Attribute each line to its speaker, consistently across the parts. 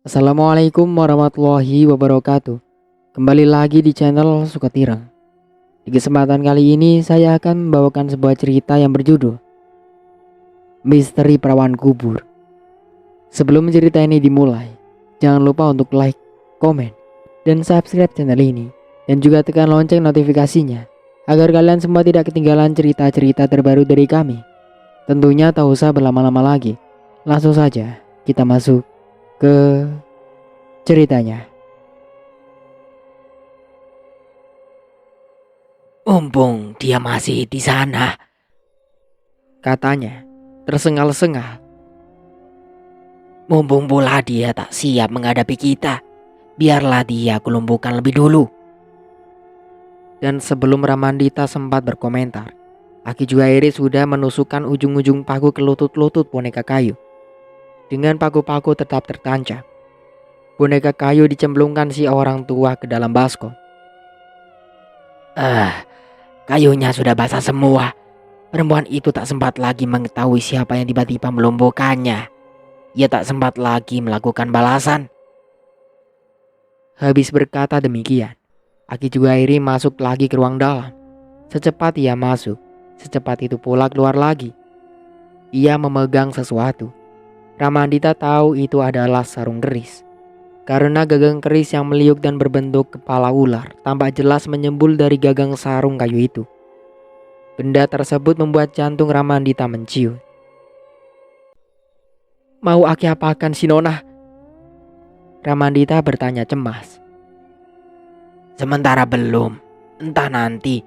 Speaker 1: Assalamualaikum warahmatullahi wabarakatuh. Kembali lagi di channel Sukatirang. Di kesempatan kali ini saya akan membawakan sebuah cerita yang berjudul Misteri Perawan Kubur. Sebelum cerita ini dimulai, jangan lupa untuk like, komen, dan subscribe channel ini, dan juga tekan lonceng notifikasinya agar kalian semua tidak ketinggalan cerita-cerita terbaru dari kami. Tentunya tak usah berlama-lama lagi, langsung saja kita masuk ke ceritanya.
Speaker 2: Mumpung dia masih di sana,
Speaker 1: Katanya tersengal-sengal.
Speaker 2: mumpung pula dia tak siap menghadapi kita, biarlah dia kulumpuhkan lebih dulu.
Speaker 1: Dan sebelum Ramandita sempat berkomentar, Aki Juhairi sudah menusukkan ujung-ujung paku ke lutut-lutut boneka kayu. Dengan paku-paku tetap tertancap, boneka kayu dicemplungkan si orang tua ke dalam baskom.
Speaker 2: Kayunya sudah basah semua. Perempuan itu tak sempat lagi mengetahui siapa yang tiba-tiba melumpuhkannya. Ia tak sempat lagi melakukan balasan.
Speaker 1: Habis berkata demikian, Aki Juhairi masuk lagi ke ruang dalam. Secepat ia masuk, secepat itu pula keluar lagi. Ia memegang sesuatu. Ramandita tahu itu adalah sarung keris. Karena gagang keris yang meliuk dan berbentuk kepala ular tampak jelas menyembul dari gagang sarung kayu itu. Benda tersebut membuat jantung Ramandita menciut. "Mau Aki apakan si Nona?" Ramandita bertanya cemas.
Speaker 2: Sementara belum, entah nanti.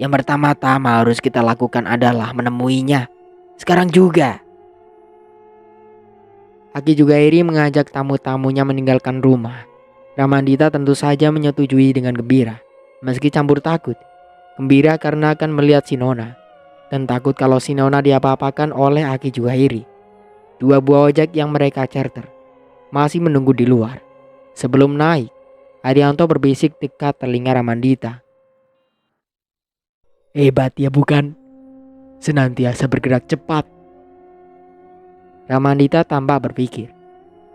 Speaker 2: Yang pertama-tama harus kita lakukan adalah menemuinya. Sekarang juga.
Speaker 1: Aki Jugairi mengajak tamu-tamunya meninggalkan rumah. Ramandita tentu saja menyetujui dengan gembira, meski campur takut. Gembira karena akan melihat si Nona, dan takut kalau si Nona diapa-apakan oleh Aki Jugairi. Dua buah ojek yang mereka charter masih menunggu di luar. Sebelum naik, Arianto berbisik dekat telinga Ramandita. "Hebat ya bukan? Senantiasa bergerak cepat." Ramandita tampak berpikir,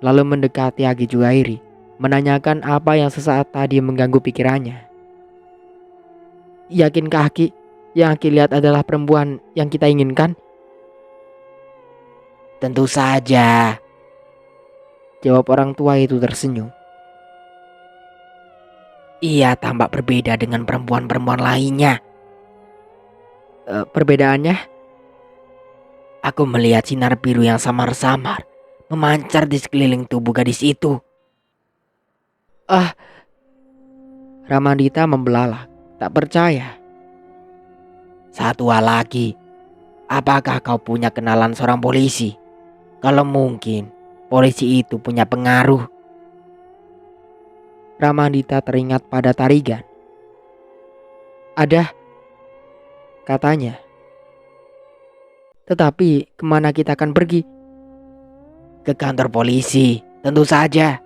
Speaker 1: lalu mendekati Aki Juhairi, menanyakan apa yang sesaat tadi mengganggu pikirannya. "Yakinkah Aki, yang Aki lihat adalah perempuan yang kita inginkan?"
Speaker 2: Tentu saja.
Speaker 1: Jawab orang tua itu tersenyum.
Speaker 2: Ia tampak berbeda dengan perempuan-perempuan lainnya.
Speaker 1: Perbedaannya?"
Speaker 2: Aku melihat sinar biru yang samar-samar memancar di sekeliling tubuh gadis itu.
Speaker 1: Ramandita membelalak, tak percaya.
Speaker 2: Satu hal lagi, apakah kau punya kenalan seorang polisi? Kalau mungkin, polisi itu punya pengaruh.
Speaker 1: Ramandita teringat pada Tarigan. "Ada," katanya. "Tetapi kemana kita akan pergi?"
Speaker 2: Ke kantor polisi, tentu saja.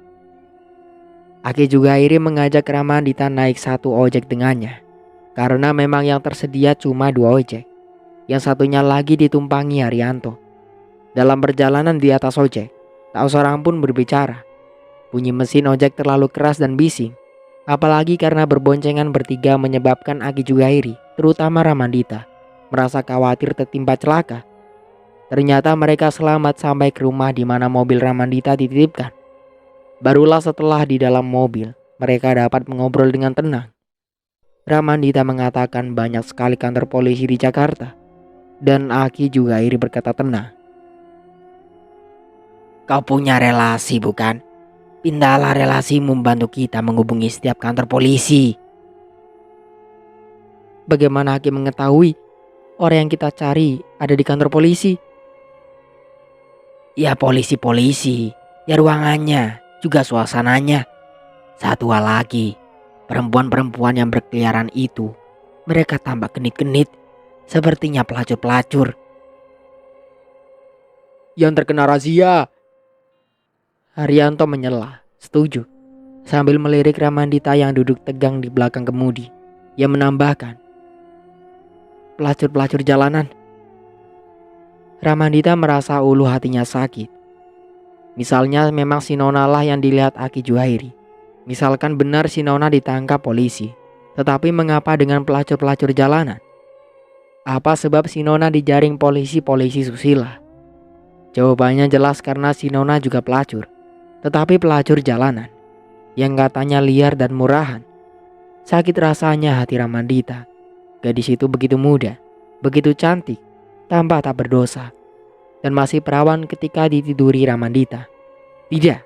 Speaker 1: Aki Jugairi mengajak Ramandita naik satu ojek dengannya. Karena memang yang tersedia cuma dua ojek. Yang satunya lagi ditumpangi Arianto. Dalam perjalanan di atas ojek, tak seorang pun berbicara. Bunyi mesin ojek terlalu keras dan bising. Apalagi karena berboncengan bertiga menyebabkan Aki Jugairi, terutama Ramandita, merasa khawatir tertimpa celaka. Ternyata mereka selamat sampai ke rumah di mana mobil Ramandita dititipkan. Barulah setelah di dalam mobil, mereka dapat mengobrol dengan tenang. Ramandita mengatakan banyak sekali kantor polisi di Jakarta. Dan Aki Jugairi berkata tenang.
Speaker 2: Kau punya relasi bukan? Pindahlah relasimu membantu kita menghubungi setiap kantor polisi.
Speaker 1: "Bagaimana Aki mengetahui orang yang kita cari ada di kantor polisi?"
Speaker 2: Ya polisi-polisi, ya ruangannya, juga suasananya. Satu hal lagi, perempuan-perempuan yang berkeliaran itu, mereka tampak genit-genit, sepertinya pelacur-pelacur.
Speaker 1: "Yang terkena razia," Haryanto menyela, setuju, sambil melirik Ramandita yang duduk tegang di belakang kemudi. Ia menambahkan, "Pelacur-pelacur jalanan." Ramandita merasa ulu hatinya sakit. Misalnya memang si Nona lah yang dilihat Aki Juhairi. Misalkan benar si Nona ditangkap polisi. Tetapi mengapa dengan pelacur-pelacur jalanan? Apa sebab si Nona dijaring polisi-polisi susila? Jawabannya jelas karena si Nona juga pelacur. Tetapi pelacur jalanan. Yang katanya liar dan murahan. Sakit rasanya hati Ramandita. Gadis itu begitu muda, begitu cantik, tampak tak berdosa. Dan masih perawan ketika ditiduri Ramandita. Tidak,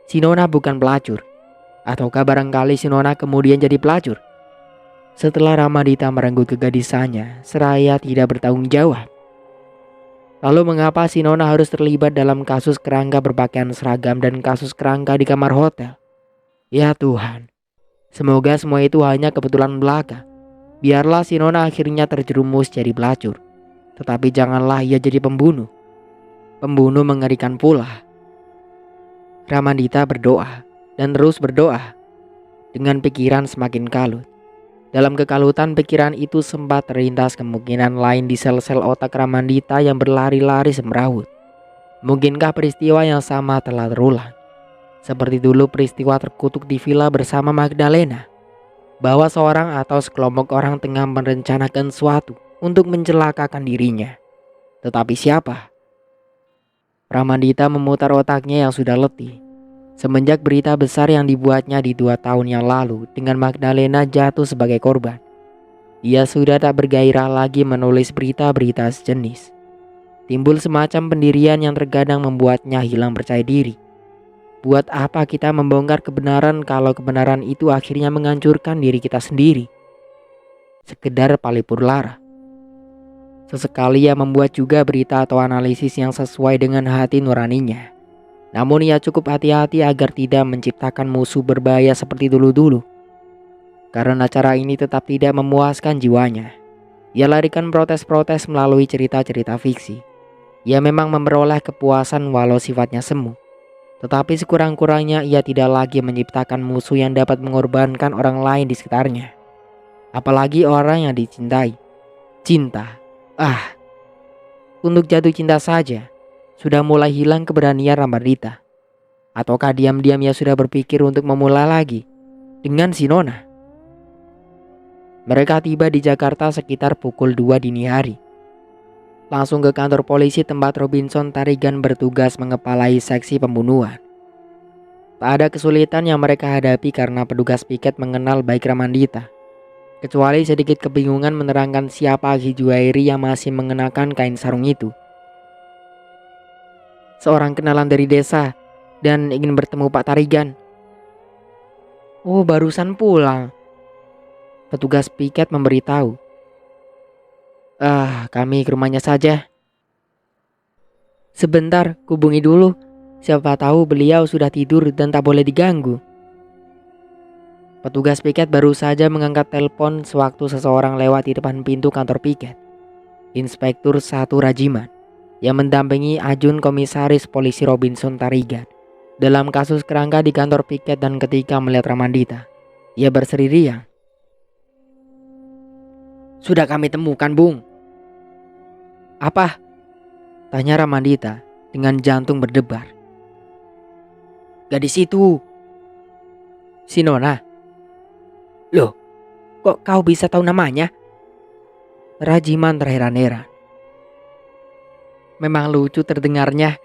Speaker 1: si Nona bukan pelacur. Ataukah barangkali si Nona kemudian jadi pelacur? Setelah Ramandita merenggut kegadisannya, seraya tidak bertanggung jawab. Lalu mengapa si Nona harus terlibat dalam kasus kerangka berpakaian seragam dan kasus kerangka di kamar hotel? Ya Tuhan, semoga semua itu hanya kebetulan belaka. Biarlah si Nona akhirnya terjerumus jadi pelacur. Tetapi janganlah ia jadi pembunuh. Pembunuh mengerikan pula. Ramandita berdoa dan terus berdoa. Dengan pikiran semakin kalut. Dalam kekalutan pikiran itu sempat terlintas kemungkinan lain di sel-sel otak Ramandita yang berlari-lari semrawut. Mungkinkah peristiwa yang sama telah terulang? Seperti dulu peristiwa terkutuk di villa bersama Magdalena. Bahwa seorang atau sekelompok orang tengah merencanakan sesuatu untuk mencelakakan dirinya. Tetapi siapa? Ramandita memutar otaknya yang sudah letih. Semenjak berita besar yang dibuatnya di 2 tahun yang lalu dengan Magdalena jatuh sebagai korban. Ia sudah tak bergairah lagi menulis berita-berita sejenis. Timbul semacam pendirian yang terkadang membuatnya hilang percaya diri. Buat apa kita membongkar kebenaran kalau kebenaran itu akhirnya menghancurkan diri kita sendiri? Sekedar palipur lara. Sesekali ia membuat juga berita atau analisis yang sesuai dengan hati nuraninya. Namun ia cukup hati-hati agar tidak menciptakan musuh berbahaya seperti dulu-dulu. Karena cara ini tetap tidak memuaskan jiwanya. Ia larikan protes-protes melalui cerita-cerita fiksi. Ia memang memperoleh kepuasan walau sifatnya semu. Tetapi sekurang-kurangnya ia tidak lagi menciptakan musuh yang dapat mengorbankan orang lain di sekitarnya. Apalagi orang yang dicintai. Cinta. Untuk jatuh cinta saja sudah mulai hilang keberanian Ramandita. Ataukah diam-diam ia sudah berpikir untuk memulai lagi dengan si Nona? Mereka tiba di Jakarta sekitar pukul 2 dini hari. Langsung ke kantor polisi tempat Robinson Tarigan bertugas mengepalai seksi pembunuhan. Tak ada kesulitan yang mereka hadapi karena petugas piket mengenal baik Ramandita. Kecuali sedikit kebingungan menerangkan siapa Aki Juhairi yang masih mengenakan kain sarung itu. Seorang kenalan dari desa dan ingin bertemu Pak Tarigan. Oh, barusan pulang. Petugas piket memberitahu. Kami ke rumahnya saja. Sebentar, hubungi dulu. Siapa tahu beliau sudah tidur dan tak boleh diganggu. Petugas piket baru saja mengangkat telepon sewaktu seseorang lewat di depan pintu kantor piket. Inspektur 1 Rajiman yang mendampingi ajun komisaris polisi Robinson Tarigan dalam kasus kerangka di kantor piket, dan ketika melihat Ramandita, ia berseri riang. Sudah kami temukan, Bung. Apa? Tanya Ramandita dengan jantung berdebar. Gadis itu. Si Nona. Loh, kok kau bisa tahu namanya? Rajiman terheran-heran. Memang lucu terdengarnya,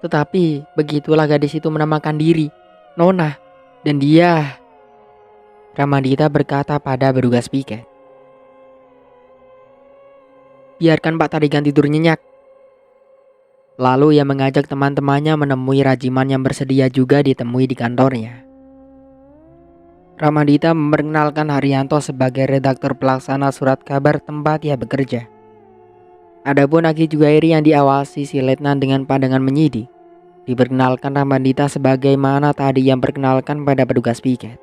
Speaker 1: tetapi begitulah gadis itu menamakan diri, Nona. Dan dia... Ramandita berkata pada petugas piket. Biarkan Pak Tarigan tidur nyenyak. Lalu ia mengajak teman-temannya menemui Rajiman yang bersedia juga ditemui di kantornya. Ramandita memperkenalkan Haryanto sebagai redaktur pelaksana surat kabar tempat ia bekerja. Adapun Aki Juhairi yang diawasi si letnan dengan pandangan menyidik, diperkenalkan Ramandita sebagaimana tadi yang perkenalkan pada petugas piket.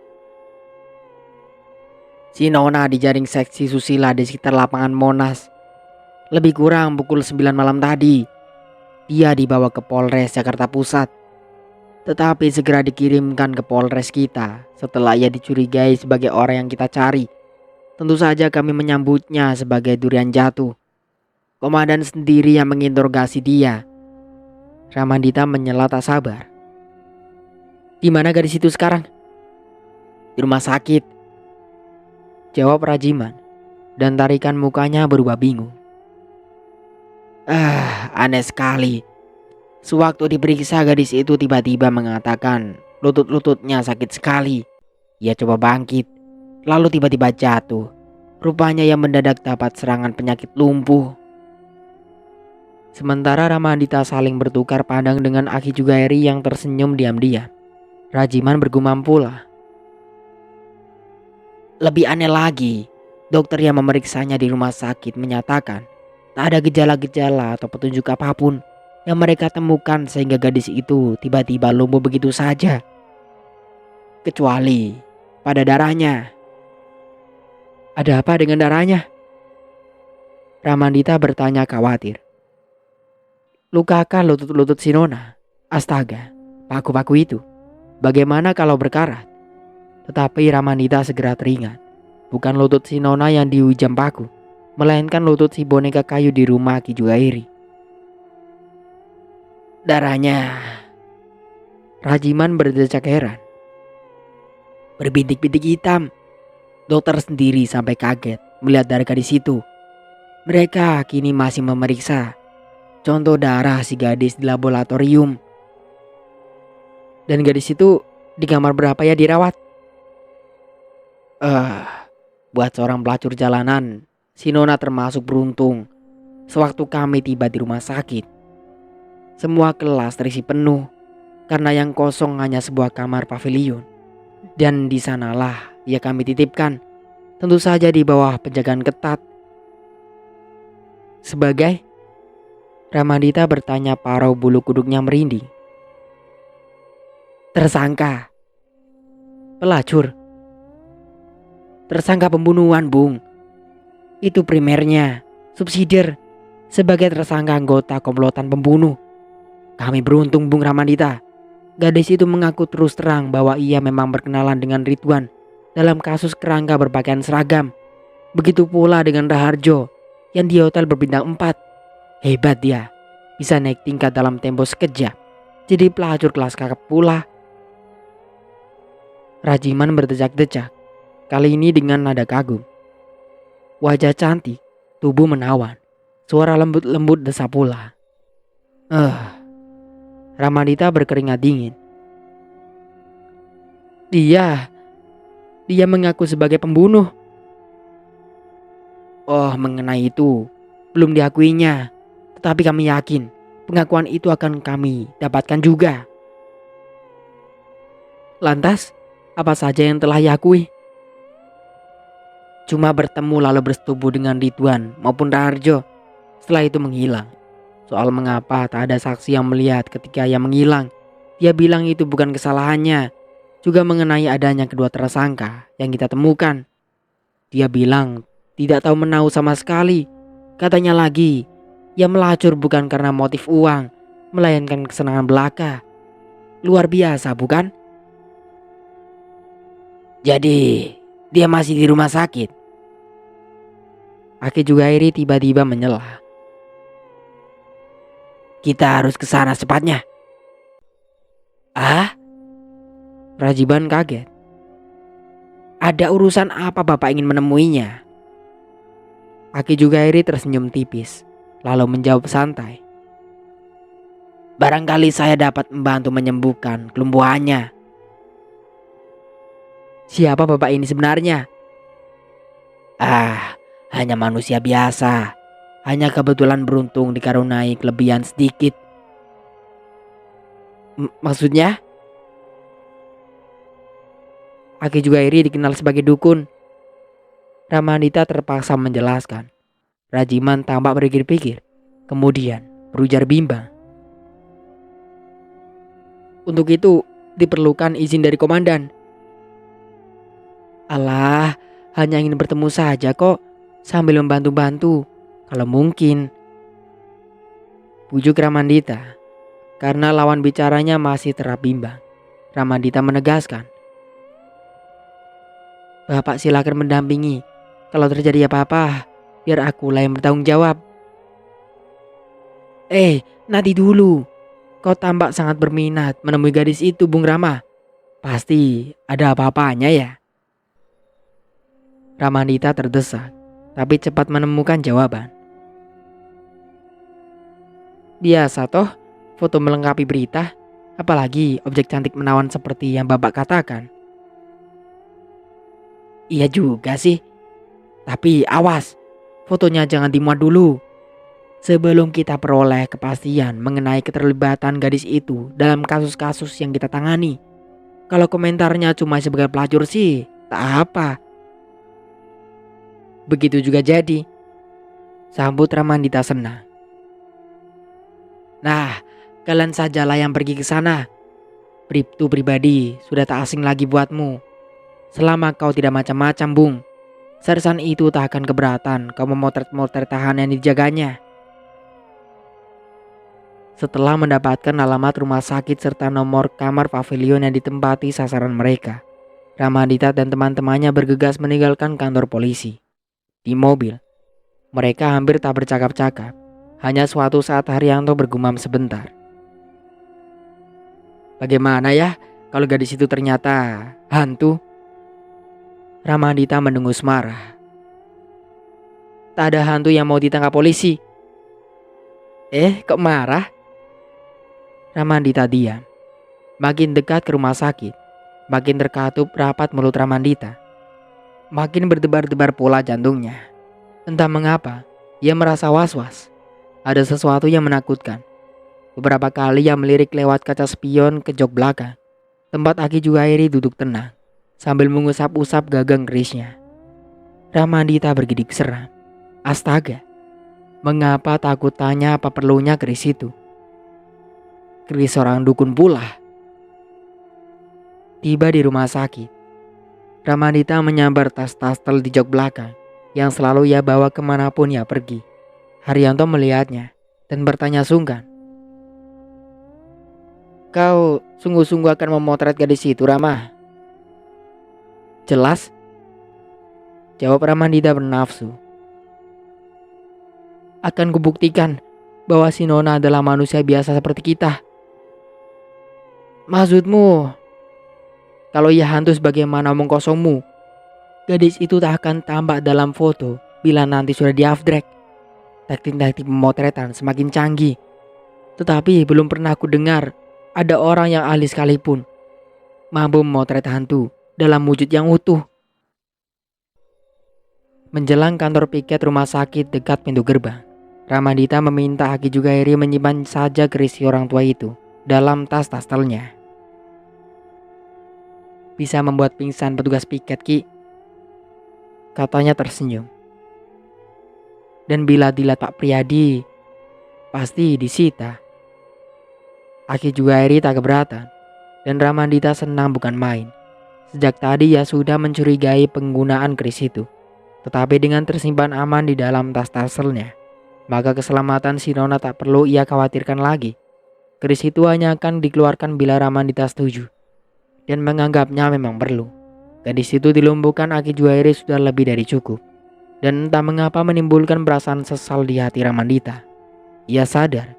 Speaker 1: Si Nona dijaring seksi susila di sekitar lapangan Monas. Lebih kurang pukul 9 malam tadi. Dia dibawa ke Polres Jakarta Pusat. Tetapi segera dikirimkan ke Polres kita setelah ia dicurigai sebagai orang yang kita cari. Tentu saja kami menyambutnya sebagai durian jatuh. Komandan sendiri yang menginterogasi dia. Ramandita menyela tak sabar. Di mana gadis itu sekarang?
Speaker 2: Di rumah sakit.
Speaker 1: Jawab Rajiman, dan tarikan mukanya berubah bingung.
Speaker 2: Aneh sekali. Sewaktu diperiksa, gadis itu tiba-tiba mengatakan lutut-lututnya sakit sekali. Ia coba bangkit, lalu tiba-tiba jatuh. Rupanya ia mendadak dapat serangan penyakit lumpuh.
Speaker 1: Sementara Ramandita saling bertukar pandang dengan Aki Jugairi yang tersenyum diam-diam. Rajiman bergumam pula.
Speaker 2: Lebih aneh lagi, dokter yang memeriksanya di rumah sakit menyatakan tak ada gejala-gejala atau petunjuk apapun yang mereka temukan sehingga gadis itu tiba-tiba lumpuh begitu saja. Kecuali pada darahnya.
Speaker 1: Ada apa dengan darahnya? Ramandita bertanya khawatir. Lukakah lutut-lutut si Nona? Astaga, paku-paku itu. Bagaimana kalau berkarat? Tetapi Ramandita segera teringat. Bukan lutut si Nona yang dihujam paku, melainkan lutut si boneka kayu di rumah Ki Jugairi.
Speaker 2: Darahnya,
Speaker 1: Rajiman berdecak heran.
Speaker 2: berbintik-bintik hitam. Dokter sendiri sampai kaget melihat darah gadis itu. Mereka kini masih memeriksa contoh darah si gadis di laboratorium.
Speaker 1: Dan gadis itu di kamar berapa ya dirawat?
Speaker 2: Buat seorang pelacur jalanan, si Nona termasuk beruntung. Sewaktu kami tiba di rumah sakit, semua kelas terisi penuh karena yang kosong hanya sebuah kamar pavilion. Dan di sanalah ia kami titipkan, tentu saja di bawah penjagaan ketat.
Speaker 1: Sebagai? Ramandita bertanya, parau bulu kuduknya merinding.
Speaker 2: Tersangka.
Speaker 1: Pelacur?
Speaker 2: Tersangka pembunuhan, Bung. Itu primernya. Subsidiar sebagai tersangka anggota komplotan pembunuh. Kami beruntung, Bung Ramandita. Gadis itu mengaku terus terang bahwa ia memang berkenalan dengan Ridwan dalam kasus kerangka berpakaian seragam. Begitu pula dengan Raharjo yang di hotel berbintang 4. Hebat dia, bisa naik tingkat dalam tempo sekejap. Jadi pelacur kelas kakap pula. Rajiman berdecak-decak, kali ini dengan nada kagum. Wajah cantik, tubuh menawan, suara lembut-lembut desa pula. Ramandita berkeringat dingin. Dia mengaku sebagai pembunuh. Oh, mengenai itu belum diakuinya. Tetapi kami yakin pengakuan itu akan kami dapatkan juga.
Speaker 1: Lantas, apa saja yang telah diakui?
Speaker 2: Cuma bertemu lalu bersetubuh dengan Ridwan maupun Raharjo. Setelah itu menghilang. Soal mengapa tak ada saksi yang melihat ketika ia menghilang, dia bilang itu bukan kesalahannya. Juga mengenai adanya kedua tersangka yang kita temukan. Dia bilang tidak tahu menahu sama sekali. Katanya lagi, ia melacur bukan karena motif uang, melainkan kesenangan belaka. Luar biasa, bukan? Jadi, dia masih di rumah sakit.
Speaker 1: Aki Jugairi tiba-tiba menyela.
Speaker 2: Kita harus ke sana secepatnya.
Speaker 1: Rajiban kaget.
Speaker 2: Ada urusan apa Bapak ingin menemuinya?
Speaker 1: Aki Jugairi tersenyum tipis, lalu menjawab santai.
Speaker 2: Barangkali saya dapat membantu menyembuhkan kelumpuhannya.
Speaker 1: Siapa Bapak ini sebenarnya?
Speaker 2: Hanya manusia biasa. Hanya kebetulan beruntung dikaruniai kelebihan sedikit.
Speaker 1: Maksudnya? Aki Jugairi dikenal sebagai dukun. Ramandita terpaksa menjelaskan. Rajiman tampak berpikir-pikir, kemudian berujar bimbang. Untuk itu diperlukan izin dari komandan. Alah, hanya ingin bertemu saja kok, sambil membantu-bantu. Kalau mungkin. Bujuk Ramandita. Karena lawan bicaranya masih terap bimbang, Ramandita menegaskan. Bapak silakan mendampingi. Kalau terjadi apa-apa, biar akulah yang bertanggung jawab.
Speaker 2: Nanti dulu.
Speaker 1: Kau tampak sangat berminat menemui gadis itu, Bung Rama. Pasti ada apa-apanya ya? Ramandita terdesak, tapi cepat menemukan jawaban. Biasa toh, foto melengkapi berita, apalagi objek cantik menawan seperti yang Bapak katakan. Iya juga sih, tapi awas, fotonya jangan dimuat dulu. Sebelum kita peroleh kepastian mengenai keterlibatan gadis itu dalam kasus-kasus yang kita tangani. Kalau komentarnya cuma sebagai pelacur sih, tak apa. Begitu juga jadi, sambut Ramandita senang. Nah, kalian sajalah yang pergi ke sana. Bribtu pribadi sudah tak asing lagi buatmu. Selama kau tidak macam-macam, Bung. Sersan itu tak akan keberatan kau memotret-motret tahanan yang dijaganya. Setelah mendapatkan alamat rumah sakit serta nomor kamar pavilion yang ditempati sasaran mereka, Ramandita dan teman-temannya bergegas meninggalkan kantor polisi. Di mobil, mereka hampir tak bercakap-cakap. Hanya suatu saat Haryanto bergumam sebentar. Bagaimana ya kalau gadis itu ternyata hantu? Ramandita mendengus marah. Tak ada hantu yang mau ditangkap polisi. Kok marah? Ramandita diam. Makin dekat ke rumah sakit, makin terkatup rapat mulut Ramandita. Makin berdebar-debar pola jantungnya. Entah mengapa, ia merasa was-was. Ada sesuatu yang menakutkan. Beberapa kali ia melirik lewat kaca spion ke jok belakang, tempat Aki Juhairi duduk tenang, sambil mengusap-usap gagang kerisnya. Ramandita bergidik seram. Astaga, mengapa takut tanya apa perlunya keris itu? Keris seorang dukun pula. Tiba di rumah sakit, Ramandita menyambar tas-tas tel di jok belakang yang selalu ia bawa kemanapun ia pergi. Haryanto melihatnya dan bertanya sungkan. Kau sungguh-sungguh akan memotret gadis itu, Rama? Jelas, jawab Ramandita bernafsu. Akan kubuktikan bahwa si Nona adalah manusia biasa seperti kita. Maksudmu, kalau ia hantu sebagaimana omong kosongmu, gadis itu tak akan tampak dalam foto bila nanti sudah di afdrek. Taktik-taktik pemotretan semakin canggih. Tetapi belum pernah aku dengar ada orang yang ahli sekalipun mampu memotret hantu dalam wujud yang utuh. Menjelang kantor piket rumah sakit dekat pintu gerbang, Ramandita meminta Aki Juhairi menyimpan saja keris orang tua itu dalam tas-tas telnya. Bisa membuat pingsan petugas piket, Ki, katanya tersenyum. Dan bila dilihat Pak Priyadi, pasti disita. Aki Juhairi tak keberatan, dan Ramandita senang bukan main. Sejak tadi ia sudah mencurigai penggunaan keris itu. Tetapi dengan tersimpan aman di dalam tas-taselnya, maka keselamatan si Nona tak perlu ia khawatirkan lagi. Keris itu hanya akan dikeluarkan bila Ramandita setuju dan menganggapnya memang perlu. Gadis itu dilumpuhkan Aki Juhairi sudah lebih dari cukup, dan entah mengapa menimbulkan perasaan sesal di hati Ramandita. Ia sadar,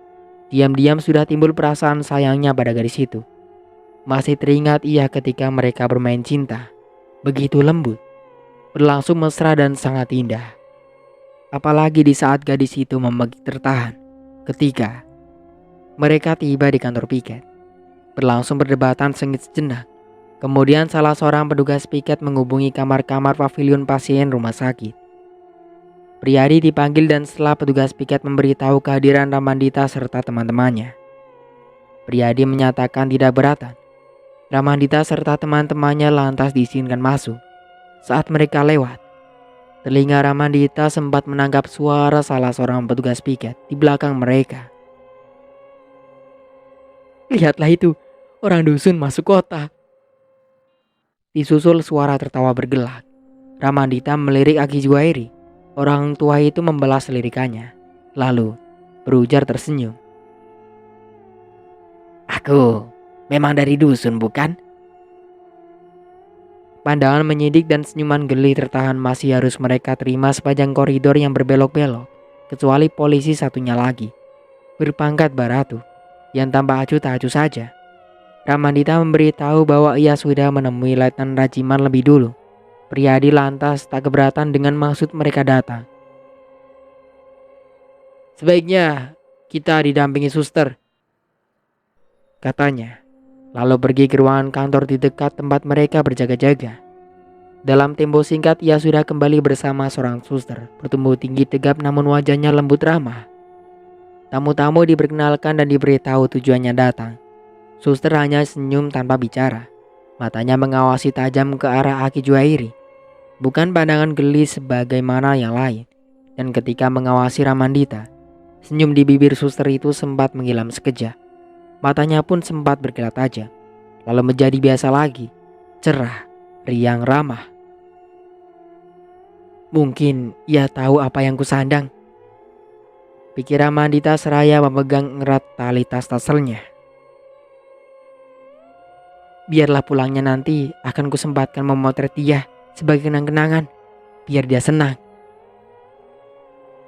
Speaker 1: diam-diam sudah timbul perasaan sayangnya pada gadis itu. Masih teringat ia ketika mereka bermain cinta, begitu lembut, berlangsung mesra dan sangat indah. Apalagi di saat gadis itu memegih tertahan ketika mereka tiba di kantor piket. Berlangsung perdebatan sengit sejenak. Kemudian salah seorang petugas piket menghubungi kamar-kamar pavilion pasien rumah sakit. Priyadi dipanggil dan setelah petugas piket memberitahu kehadiran Ramandita serta teman-temannya, Priyadi menyatakan tidak beratan. Ramandita serta teman-temannya lantas diizinkan masuk. Saat mereka lewat, telinga Ramandita sempat menangkap suara salah seorang petugas piket di belakang mereka. Lihatlah itu, orang dusun masuk kota. Disusul suara tertawa bergelak. Ramandita melirik Aki Juhairi. Orang tua itu membalas lirikannya, lalu berujar tersenyum. Aku memang dari dusun, bukan? Pandangan menyidik dan senyuman geli tertahan masih harus mereka terima sepanjang koridor yang berbelok-belok, kecuali polisi satunya lagi, berpangkat Baratu. yang tanpa acuh tak acuh saja. Ramandita memberitahu bahwa ia sudah menemui Letnan Rajiman lebih dulu. Priyadi lantas tak keberatan dengan maksud mereka datang. "Sebaiknya kita didampingi suster," katanya, lalu pergi ke ruangan kantor di dekat tempat mereka berjaga-jaga. Dalam tempo singkat ia sudah kembali bersama seorang suster, bertubuh tinggi tegap namun wajahnya lembut ramah. Tamu-tamu diperkenalkan dan diberitahu tujuannya datang. Suster hanya senyum tanpa bicara. Matanya mengawasi tajam ke arah Aki Juhairi. Bukan pandangan geli sebagaimana yang lain. Dan ketika mengawasi Ramandita, senyum di bibir suster itu sempat menghilang sekejap. Matanya pun sempat berkilat tajam, lalu menjadi biasa lagi, cerah, riang, ramah. Mungkin ia tahu apa yang kusandang, pikir Ramandita seraya memegang erat tali tas taselnya. Biarlah pulangnya nanti akan kusempatkan memotret dia sebagai kenang-kenangan, biar dia senang.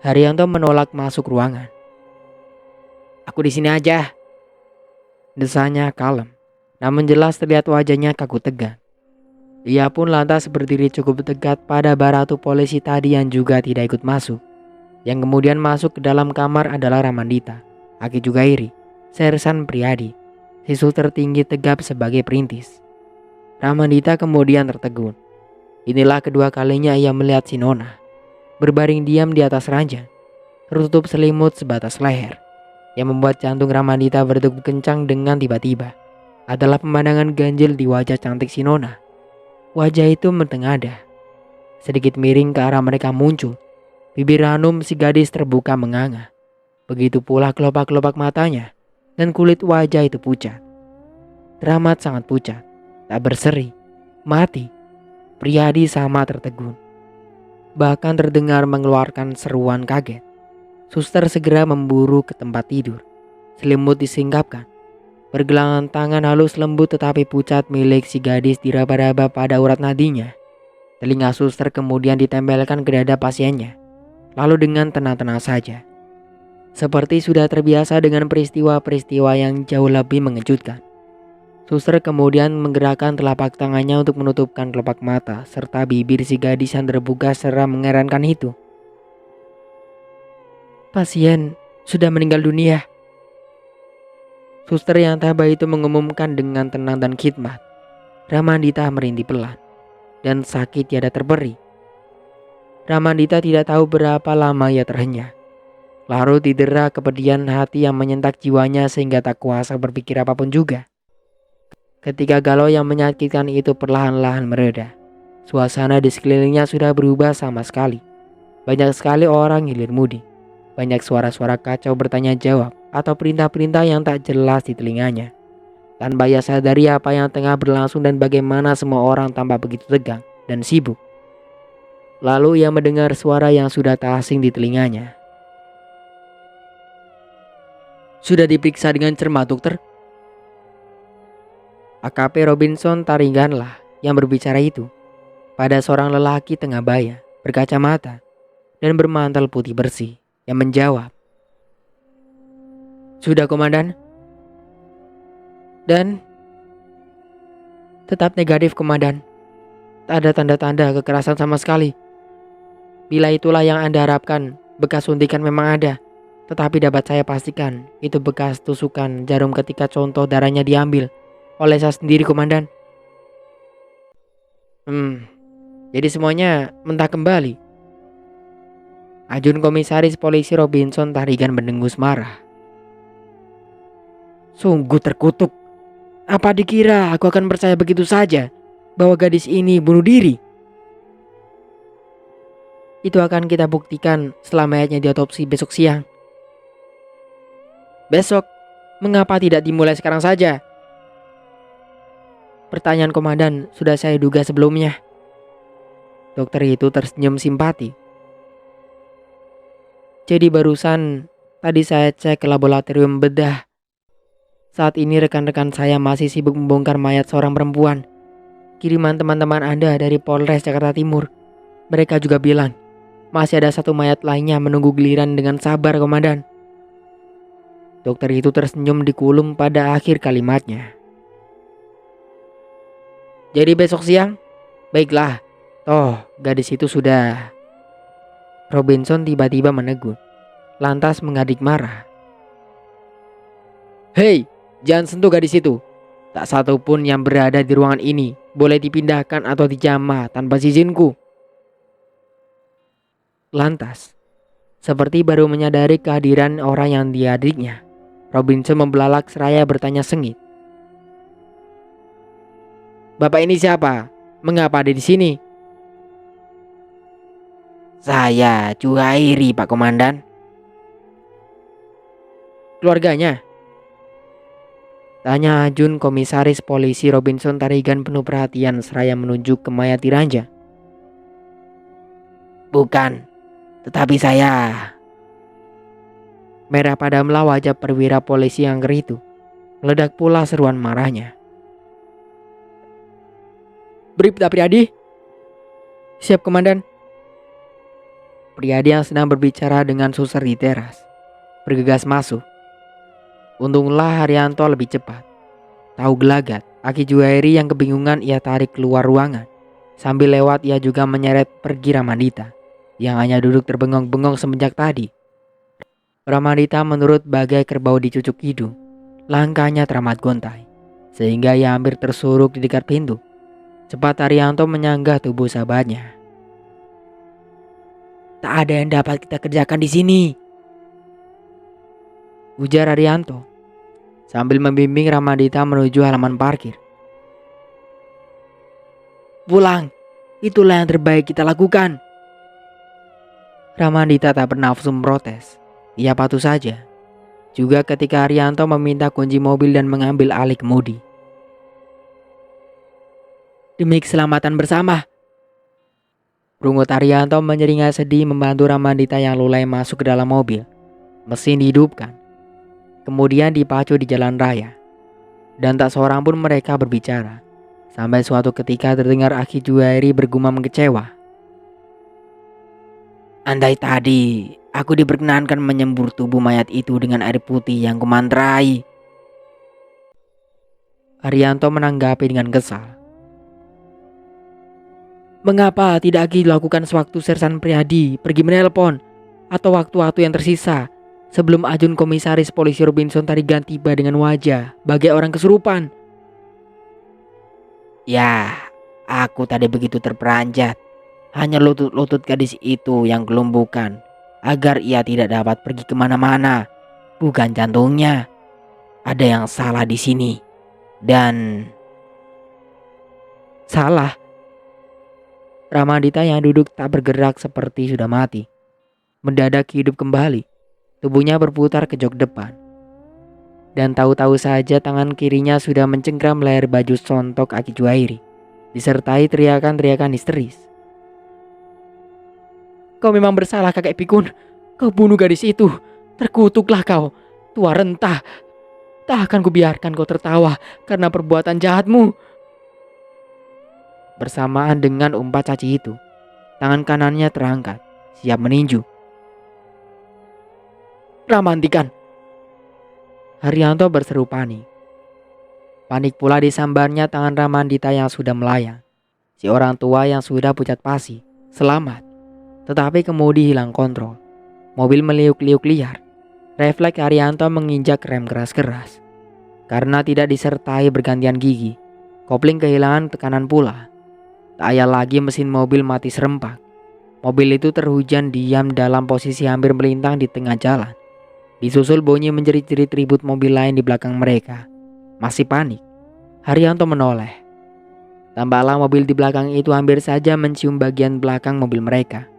Speaker 1: Haryanto menolak masuk ruangan. "Aku di sini aja," desanya kalem, namun jelas terlihat wajahnya kaku tegang. Ia pun lantas berdiri cukup dekat pada baratu polisi tadi yang juga tidak ikut masuk. Yang kemudian masuk ke dalam kamar adalah Ramandita, Aki Juhairi, Sersan Priyadi, siswa tertinggi tegap sebagai perintis. Ramandita kemudian tertegun. Inilah kedua kalinya ia melihat si Nona berbaring diam di atas ranjang, tertutup selimut sebatas leher. Yang membuat jantung Ramandita berdegup kencang dengan tiba-tiba adalah pemandangan ganjil di wajah cantik si Nona. Wajah itu mentengadah, sedikit miring ke arah mereka muncul. Bibir ranum si gadis terbuka menganga. Begitu pula kelopak-kelopak matanya dan kulit wajah itu pucat. Teramat sangat pucat, tak berseri, mati. Priyadi sama tertegun. Bahkan terdengar mengeluarkan seruan kaget. Suster segera memburu ke tempat tidur. Selimut disinggapkan. Pergelangan tangan halus lembut tetapi pucat milik si gadis diraba-raba pada urat nadinya. Telinga suster kemudian ditempelkan ke dada pasiennya. Lalu dengan tenang-tenang saja, seperti sudah terbiasa dengan peristiwa-peristiwa yang jauh lebih mengejutkan, suster kemudian menggerakkan telapak tangannya untuk menutupkan kelopak mata serta bibir si gadis yang terbuka seram mengherankan itu. "Pasien sudah meninggal dunia," suster yang tabah itu mengumumkan dengan tenang dan khidmat. Ramandita merintih pelan dan sakit tiada terperi. Ramandita tidak tahu berapa lama ia terhenyak. Larut didera kepedihan hati yang menyentak jiwanya sehingga tak kuasa berpikir apapun juga. Ketika galau yang menyakitkan itu perlahan-lahan mereda, suasana di sekelilingnya sudah berubah sama sekali. Banyak sekali orang hilir mudik. Banyak suara-suara kacau bertanya jawab atau perintah-perintah yang tak jelas di telinganya. Tanpa ia sadari apa yang tengah berlangsung dan bagaimana semua orang tampak begitu tegang dan sibuk. Lalu ia mendengar suara yang sudah tak asing di telinganya. "Sudah diperiksa dengan cermat, dokter?" AKP Robinson Taringanlah yang berbicara itu pada seorang lelaki tengah baya, berkacamata, dan bermantel putih bersih yang menjawab. "Sudah, Komandan." "Dan?" "Tetap negatif, Komandan. Tak ada tanda-tanda kekerasan sama sekali. Bila itulah yang Anda harapkan, bekas suntikan memang ada. Tetapi dapat saya pastikan itu bekas tusukan jarum ketika contoh darahnya diambil oleh saya sendiri, Komandan." Jadi semuanya mentah kembali?" Ajun Komisaris Polisi Robinson Tarigan mendengus marah. "Sungguh terkutuk. Apa dikira aku akan percaya begitu saja bahwa gadis ini bunuh diri? Itu akan kita buktikan setelah mayatnya diotopsi besok siang." "Besok? Mengapa tidak dimulai sekarang saja?" "Pertanyaan Komandan sudah saya duga sebelumnya." Dokter itu tersenyum simpati. "Jadi barusan tadi saya cek ke laboratorium bedah. Saat ini rekan-rekan saya masih sibuk membongkar mayat seorang perempuan. Kiriman teman-teman Anda dari Polres Jakarta Timur. Mereka juga bilang masih ada satu mayat lainnya menunggu giliran dengan sabar, Komandan." Dokter itu tersenyum dikulum pada akhir kalimatnya. Jadi besok siang? Baiklah, toh gadis itu sudah... Robinson tiba-tiba menegur, lantas mengadik marah. Hei, jangan sentuh gadis itu. Tak satu pun yang berada di ruangan ini boleh dipindahkan atau dijamah tanpa izinku. Lantas, seperti baru menyadari kehadiran orang yang diadiknya, Robinson membelalak seraya bertanya sengit. Bapak ini siapa? Mengapa ada di sini?
Speaker 2: Saya Juhairi, Pak Komandan.
Speaker 1: Keluarganya? Tanya Jun, komisaris polisi Robinson Tarigan penuh perhatian seraya menunjuk ke mayat Tiranja.
Speaker 2: Bukan, tetapi saya...
Speaker 1: Merah padamlah wajah perwira polisi yang itu. Meledak pula seruan marahnya. Bribda Priadi? Siap, Komandan. Priadi yang sedang berbicara dengan Suster di teras bergegas masuk. Untunglah Haryanto lebih cepat. Tahu gelagat, Aki Juhairi yang kebingungan ia tarik keluar ruangan. Sambil lewat ia juga menyeret pergi Ramandita yang hanya duduk terbengong-bengong semenjak tadi. Ramandita menurut bagai kerbau dicucuk hidung. Langkahnya teramat gontai sehingga ia hampir tersuruk di dekat pintu. Cepat Haryanto menyanggah tubuh sahabatnya.
Speaker 2: Tak ada yang dapat kita kerjakan di sini,
Speaker 1: ujar Haryanto sambil membimbing Ramandita menuju halaman parkir.
Speaker 2: Pulang, itulah yang terbaik kita lakukan.
Speaker 1: Ramandita tak bernafsu memprotes. Ia patuh saja. Juga ketika Haryanto meminta kunci mobil dan mengambil alih kemudi.
Speaker 2: Demi keselamatan bersama,
Speaker 1: Rungut Haryanto menyeringai sedih membantu Ramandita yang lulai masuk ke dalam mobil. Mesin dihidupkan. Kemudian dipacu di jalan raya. Dan tak seorang pun mereka berbicara. Sampai suatu ketika terdengar Aki Juhairi bergumam kecewa.
Speaker 2: Andai tadi aku diperkenankan menyembur tubuh mayat itu dengan air putih yang kumantrai.
Speaker 1: Haryanto menanggapi dengan kesal.
Speaker 2: Mengapa tidak Aki lakukan sewaktu Sersan Priadi pergi menelpon, atau waktu-waktu yang tersisa sebelum Ajun komisaris polisi Robinson Tarigan tiba dengan wajah bagai orang kesurupan? Ya, aku tadi begitu terperanjat. Hanya lutut-lutut gadis itu yang gelumbukan agar ia tidak dapat pergi kemana-mana. Bukan jantungnya. Ada yang salah di sini. Dan...
Speaker 1: Salah? Ramandita yang duduk tak bergerak seperti sudah mati. Mendadak hidup kembali. Tubuhnya berputar ke jok depan. Dan tahu-tahu saja tangan kirinya sudah mencengkram leher baju sontok Aki Juhairi, disertai teriakan-teriakan histeris. Kau memang bersalah, kakek pikun. Kau bunuh gadis itu. Terkutuklah kau, tua rentah. Tak akan kubiarkan kau tertawa karena perbuatan jahatmu. Bersamaan dengan umpat caci itu, tangan kanannya terangkat, siap meninju. Ramantikan! Haryanto berseru panik. Panik pula disambarnya tangan Ramandita yang sudah melayang. Si orang tua yang sudah pucat pasi, selamat. Tetapi kemudi hilang kontrol. Mobil meliuk-liuk liar. Refleks Haryanto menginjak rem keras-keras. Karena tidak disertai bergantian gigi, kopling kehilangan tekanan pula. Tak ayal lagi mesin mobil mati serempak. Mobil itu terhujan diam dalam posisi hampir melintang di tengah jalan. Disusul bunyi menjerit-jerit ribut mobil lain di belakang mereka. Masih panik, Haryanto menoleh. Tambalah mobil di belakang itu hampir saja mencium bagian belakang mobil mereka.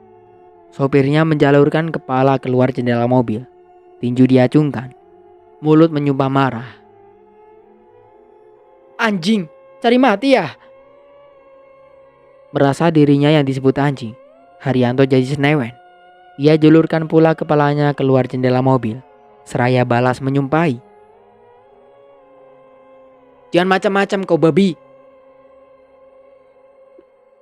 Speaker 1: Sopirnya menjalurkan kepala keluar jendela mobil. Tinju diacungkan. Mulut menyumpah marah. Anjing, cari mati ya? Merasa dirinya yang disebut anjing, Haryanto jadi senewen. Ia julurkan pula kepalanya keluar jendela mobil, seraya balas menyumpahi. Jangan macam-macam kau babi.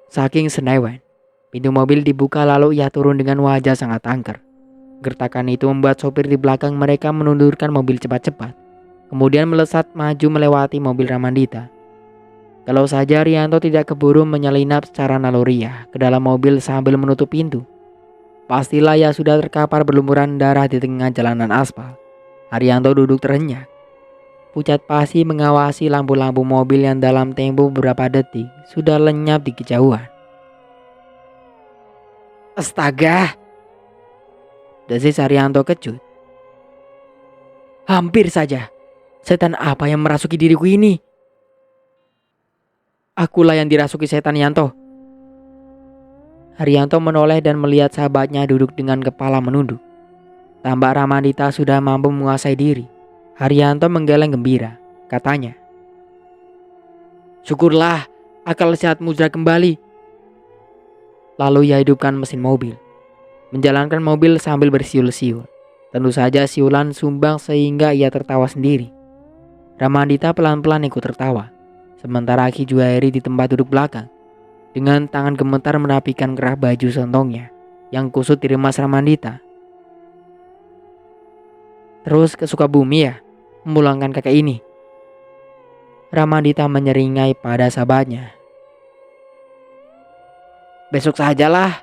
Speaker 1: Saking senewen, pintu mobil dibuka lalu ia turun dengan wajah sangat angker. Gertakan itu membuat sopir di belakang mereka menundurkan mobil cepat-cepat, kemudian melesat maju melewati mobil Ramandita. Kalau saja Rianto tidak keburu menyelinap secara naluriah ke dalam mobil sambil menutup pintu, pastilah ia sudah terkapar berlumuran darah di tengah jalanan aspal. Haryanto duduk terenyak. Pucat pasi mengawasi lampu-lampu mobil yang dalam tempo beberapa detik sudah lenyap di kejauhan. Astaga! Desis Haryanto kecut. Hampir saja. Setan apa yang merasuki diriku ini? Akulah yang dirasuki setan, Yanto. Haryanto menoleh dan melihat sahabatnya duduk dengan kepala menunduk. Tambak Ramandita sudah mampu menguasai diri. Haryanto menggeleng gembira. Katanya, syukurlah akal sehatmu sudah kembali. Lalu ia hidupkan mesin mobil, menjalankan mobil sambil bersiul-siul. Tentu saja siulan sumbang sehingga ia tertawa sendiri. Ramandita pelan-pelan ikut tertawa. Sementara Ki Juhairi di tempat duduk belakang, dengan tangan gemetar merapikan kerah baju sontongnya yang kusut diremas Ramandita. Terus ke Sukabumi ya, memulangkan kakek ini? Ramandita menyeringai pada sahabatnya. Besok sajalah,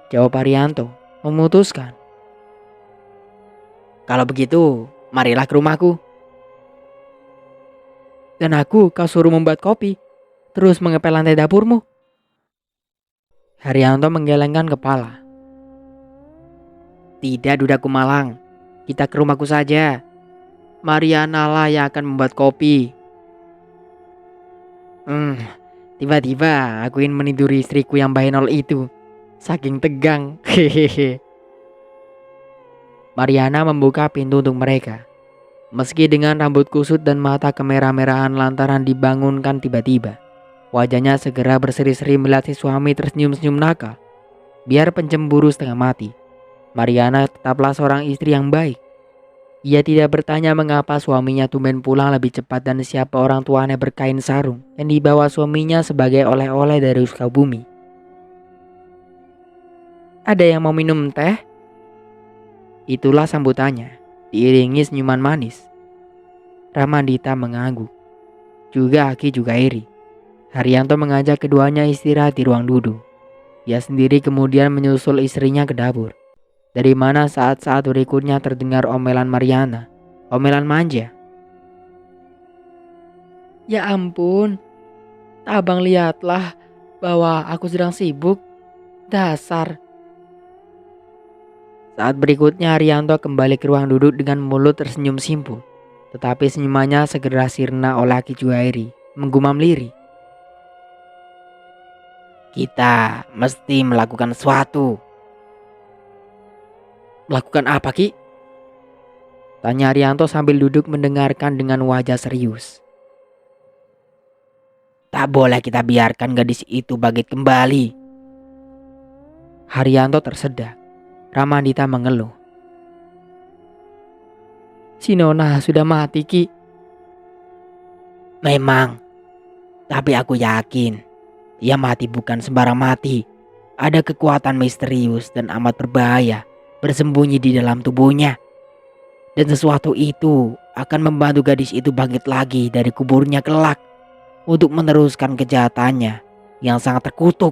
Speaker 1: jawab Haryanto memutuskan. Kalau begitu, marilah ke rumahku. Dan aku kau suruh membuat kopi, terus mengepel lantai dapurmu. Haryanto menggelengkan kepala. Tidak, Dudaku Malang, kita ke rumahku saja. Mariana lah yang akan membuat kopi. Tiba-tiba aku ingin meniduri istriku yang bahenol itu. Saking tegang. Hehehe. Mariana membuka pintu untuk mereka. Meski dengan rambut kusut dan mata kemerah-merahan lantaran dibangunkan tiba-tiba, wajahnya segera berseri-seri melihat si suami tersenyum-senyum nakal. Biar pencemburu setengah mati, Mariana tetaplah seorang istri yang baik. Ia tidak bertanya mengapa suaminya tumben pulang lebih cepat dan siapa orang tuanya berkain sarung yang dibawa suaminya sebagai oleh-oleh dari Sukabumi. Ada yang mau minum teh? Itulah sambutannya, diiringi senyuman manis. Ramandita mengangguk. Juga Ki Juhairi. Haryanto mengajak keduanya istirahat di ruang duduk. Ia sendiri kemudian menyusul istrinya ke dapur, dari mana saat-saat berikutnya terdengar omelan Mariana, omelan manja. Ya ampun, abang lihatlah bahwa aku sedang sibuk. Dasar. Saat berikutnya Haryanto kembali ke ruang duduk dengan mulut tersenyum simpul. Tetapi senyumannya segera sirna oleh Ki Juhairi, menggumam lirih. Kita mesti melakukan sesuatu. Melakukan apa, Ki? Tanya Haryanto sambil duduk mendengarkan dengan wajah serius. Tak boleh kita biarkan gadis itu bangkit kembali. Haryanto tersedak. Ramandita mengeluh. Si Nona sudah mati, Ki. Memang, tapi aku yakin dia mati bukan sembarang mati. Ada kekuatan misterius dan amat berbahaya bersembunyi di dalam tubuhnya. Dan sesuatu itu akan membantu gadis itu bangkit lagi dari kuburnya kelak untuk meneruskan kejahatannya yang sangat terkutuk.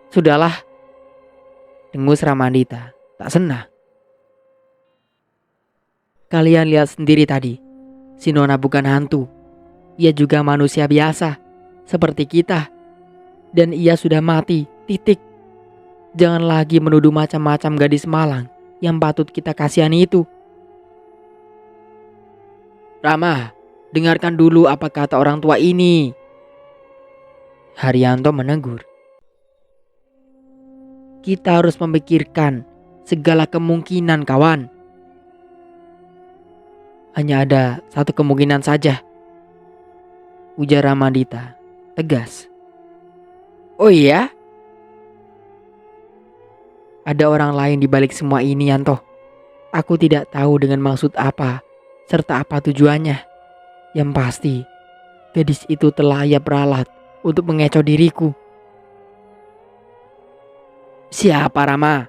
Speaker 1: Sudahlah, dengus Ramandita tak senang. Kalian lihat sendiri tadi, si Nona bukan hantu. Ia juga manusia biasa, seperti kita. Dan ia sudah mati, titik. Jangan lagi menuduh macam-macam gadis malang yang patut kita kasihani itu. Rama, dengarkan dulu apa kata orang tua ini. Haryanto menegur. Kita harus memikirkan segala kemungkinan, kawan. Hanya ada satu kemungkinan saja, ujar Ramandita tegas. Oh iya? Ada orang lain di balik semua ini, Yanto. Aku tidak tahu dengan maksud apa serta apa tujuannya. Yang pasti, gadis itu telah ia peralat untuk mengecoh diriku.
Speaker 2: Siapa Rama?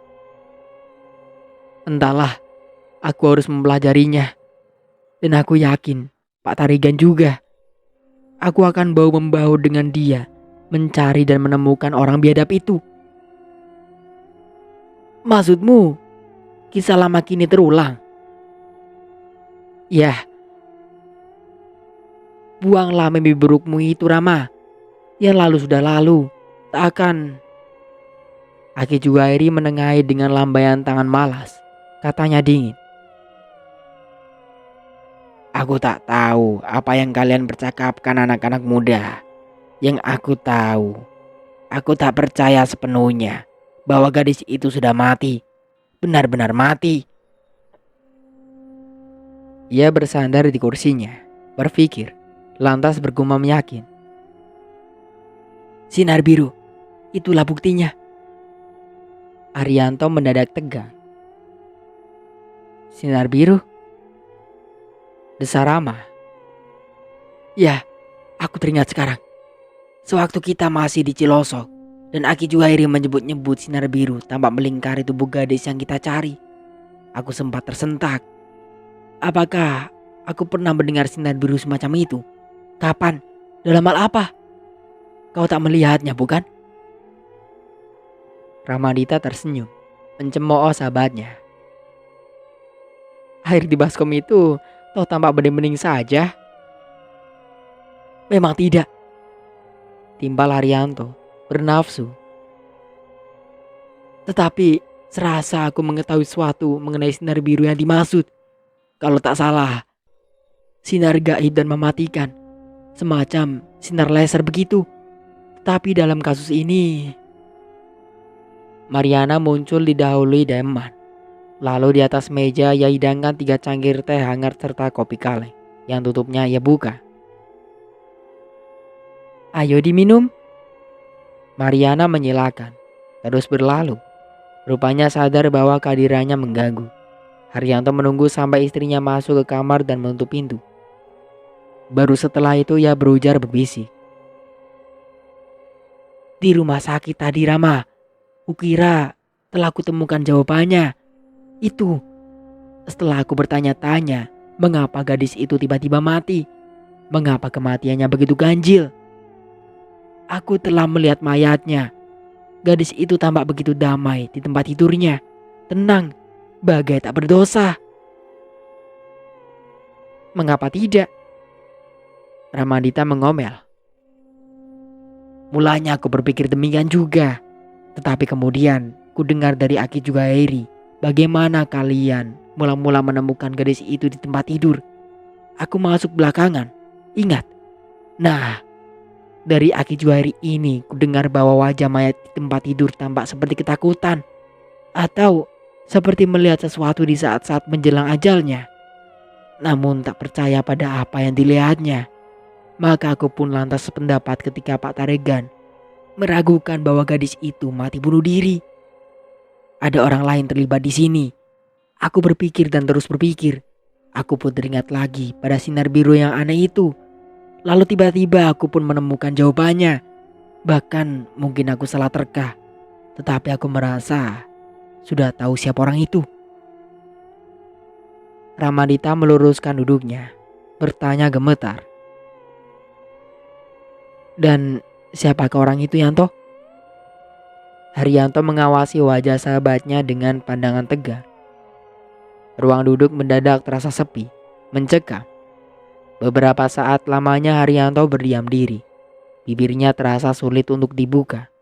Speaker 1: Entahlah, aku harus mempelajarinya. Dan aku yakin Pak Tarigan juga. Aku akan bahu-membahu dengan dia mencari dan menemukan orang biadab itu.
Speaker 2: Maksudmu kisah lama kini terulang?
Speaker 1: Ya,
Speaker 2: Buanglah mimpi burukmu itu Rama. Yang lalu sudah lalu. Tak akan.
Speaker 1: Aki Jugairi menengahi dengan lambaian tangan malas. Katanya dingin.
Speaker 2: Aku tak tahu apa yang kalian percakapkan anak-anak muda. Yang aku tahu, aku tak percaya sepenuhnya bahwa gadis itu sudah mati. Benar-benar mati.
Speaker 1: Ia bersandar di kursinya, berpikir, lantas bergumam yakin.
Speaker 2: Sinar biru, itulah buktinya.
Speaker 1: Arianto mendadak tegang. Sinar biru? Desar Rama.
Speaker 2: Ya, aku teringat sekarang. Sewaktu kita masih di Cilosok dan Aki Juhairi menyebut-nyebut sinar biru tampak melingkari tubuh gadis yang kita cari, aku sempat tersentak. Apakah aku pernah mendengar sinar biru semacam itu? Kapan? Dalam hal apa? Kau tak melihatnya bukan?
Speaker 1: Ramadita tersenyum, mencemooh sahabatnya. Air di baskom itu toh tampak bening-bening saja.
Speaker 2: Memang tidak.
Speaker 1: Timpal Arianto, bernafsu.
Speaker 2: Tetapi serasa aku mengetahui sesuatu mengenai sinar biru yang dimaksud. Kalau tak salah, sinar gaib dan mematikan. Semacam sinar laser begitu. Tapi dalam kasus ini,
Speaker 1: Mariana muncul didahului Deman. Lalu di atas meja ia hidangkan 3 cangkir teh hangat serta kopi kaleng. Yang tutupnya ia buka.
Speaker 2: ayo diminum.
Speaker 1: Mariana menyilakan, terus berlalu. Rupanya sadar bahwa kehadirannya mengganggu. Haryanto menunggu sampai istrinya masuk ke kamar dan menutup pintu. Baru setelah itu ia berujar berbisik.
Speaker 2: Di rumah sakit tadi Rama, kukira telah kutemukan jawabannya. Itu setelah aku bertanya-tanya mengapa gadis itu tiba-tiba mati. Mengapa kematiannya begitu ganjil. Aku telah melihat mayatnya. Gadis itu tampak begitu damai di tempat tidurnya. Tenang, bagai tak berdosa.
Speaker 1: Mengapa tidak? Ramadita mengomel.
Speaker 2: Mulanya aku berpikir demikian juga. Tetapi kemudian ku dengar dari Aki Jugairi bagaimana kalian mula-mula menemukan gadis itu di tempat tidur. Aku masuk belakangan. Ingat. Nah, dari Aki Juhairi ini ku dengar bahwa wajah mayat di tempat tidur tampak seperti ketakutan. Atau seperti melihat sesuatu di saat-saat menjelang ajalnya. Namun tak percaya pada apa yang dilihatnya. Maka aku pun lantas sependapat ketika Pak Taregan meragukan bahwa gadis itu mati bunuh diri. Ada orang lain terlibat di sini. Aku berpikir dan terus berpikir. Aku pun teringat lagi pada sinar biru yang aneh itu. Lalu tiba-tiba aku pun menemukan jawabannya. Bahkan mungkin aku salah terka. Tetapi aku merasa sudah tahu siapa orang itu.
Speaker 1: Ramadita meluruskan duduknya, bertanya gemetar. Dan siapakah orang itu, Yanto? Haryanto mengawasi wajah sahabatnya dengan pandangan tegar. Ruang duduk mendadak terasa sepi, mencekam. Beberapa saat lamanya Haryanto berdiam diri. Bibirnya terasa sulit untuk dibuka.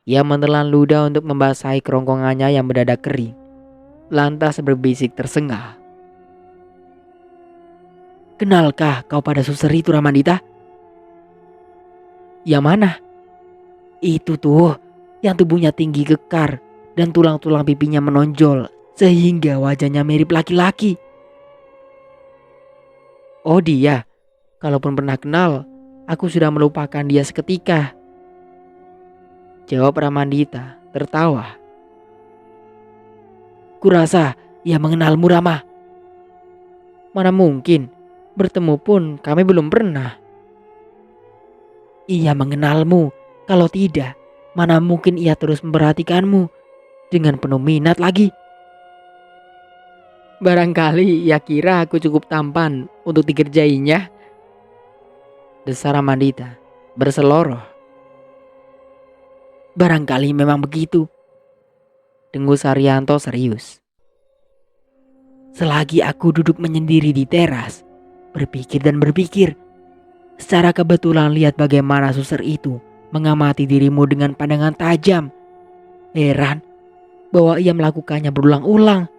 Speaker 1: Ia menelan ludah untuk membasahi kerongkongannya yang mendadak kering. Lantas berbisik tersengal.
Speaker 2: Kenalkah kau pada suster itu Ramadita?
Speaker 1: Yang mana?
Speaker 2: Itu tuh, yang tubuhnya tinggi kekar dan tulang-tulang pipinya menonjol sehingga wajahnya mirip laki-laki.
Speaker 1: Oh dia, kalaupun pernah kenal, aku sudah melupakan dia seketika. Jawab Ramandita tertawa.
Speaker 2: Kurasa ia mengenalmu Rama.
Speaker 1: Mana mungkin, bertemu pun kami belum pernah.
Speaker 2: Ia mengenalmu, kalau tidak, mana mungkin ia terus memperhatikanmu. dengan penuh minat lagi.
Speaker 1: Barangkali ia kira aku cukup tampan untuk dikerjainya, desar Ramandita berseloroh.
Speaker 2: Barangkali memang begitu,
Speaker 1: dengus Haryanto serius.
Speaker 2: Selagi aku duduk menyendiri di teras, berpikir dan berpikir, secara kebetulan lihat bagaimana suster itu mengamati dirimu dengan pandangan tajam. Heran bahwa ia melakukannya berulang-ulang.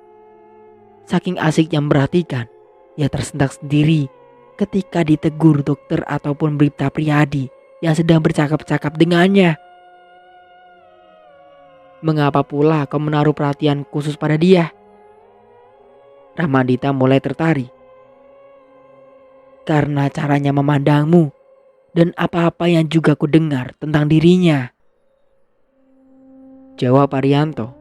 Speaker 2: Saking asiknya memperhatikan, ia tersentak sendiri ketika ditegur dokter ataupun Bribta Priadi yang sedang bercakap-cakap dengannya.
Speaker 1: Mengapa pula kau menaruh perhatian khusus pada dia?
Speaker 2: Ramandita mulai tertarik. Karena caranya memandangmu dan apa-apa yang juga ku dengar tentang dirinya,
Speaker 1: jawab Haryanto.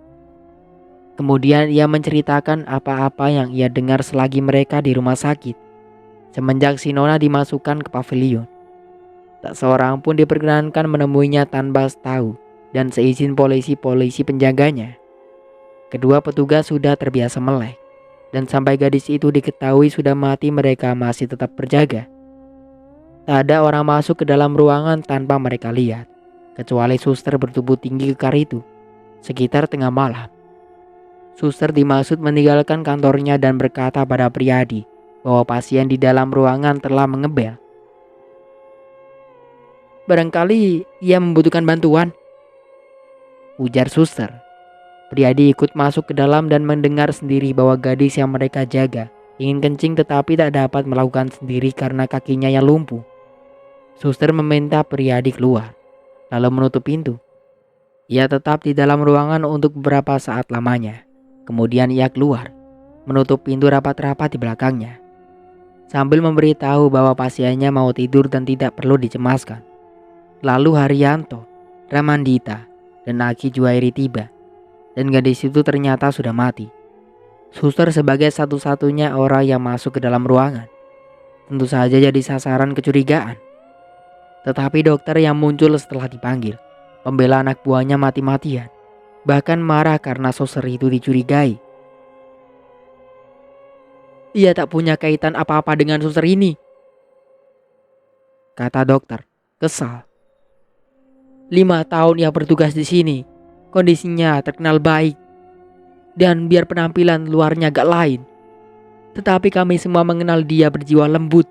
Speaker 1: Kemudian ia menceritakan apa-apa yang ia dengar selagi mereka di rumah sakit. Semenjak si Nona dimasukkan ke pavilion, tak seorang pun diperkenankan menemuinya tanpa tahu dan seizin polisi-polisi penjaganya. Kedua petugas sudah terbiasa melek, dan sampai gadis itu diketahui sudah mati mereka masih tetap berjaga. Tak ada orang masuk ke dalam ruangan tanpa mereka lihat, kecuali suster bertubuh tinggi kekar itu. Sekitar tengah malam, suster dimaksud meninggalkan kantornya dan berkata pada Priadi bahwa pasien di dalam ruangan telah mengebel.
Speaker 2: Barangkali ia membutuhkan bantuan,
Speaker 1: ujar suster. Priadi ikut masuk ke dalam dan mendengar sendiri bahwa gadis yang mereka jaga ingin kencing tetapi tak dapat melakukan sendiri karena kakinya yang lumpuh. Suster meminta Priadi keluar, lalu menutup pintu. Ia tetap di dalam ruangan untuk beberapa saat lamanya. Kemudian ia keluar, menutup pintu rapat-rapat di belakangnya, sambil memberitahu bahwa pasiennya mau tidur dan tidak perlu dicemaskan. Lalu Haryanto, Ramandita, dan Aki Juwairi tiba, dan gadis itu ternyata sudah mati. Suster sebagai satu-satunya orang yang masuk ke dalam ruangan tentu saja jadi sasaran kecurigaan. Tetapi dokter yang muncul setelah dipanggil membela anak buahnya mati-matian, bahkan marah karena suster itu dicurigai.
Speaker 2: Ia tak punya kaitan apa-apa dengan suster ini,
Speaker 1: kata dokter kesal.
Speaker 2: 5 tahun ia bertugas di sini, kondisinya terkenal baik, dan biar penampilan luarnya agak lain, tetapi kami semua mengenal dia berjiwa lembut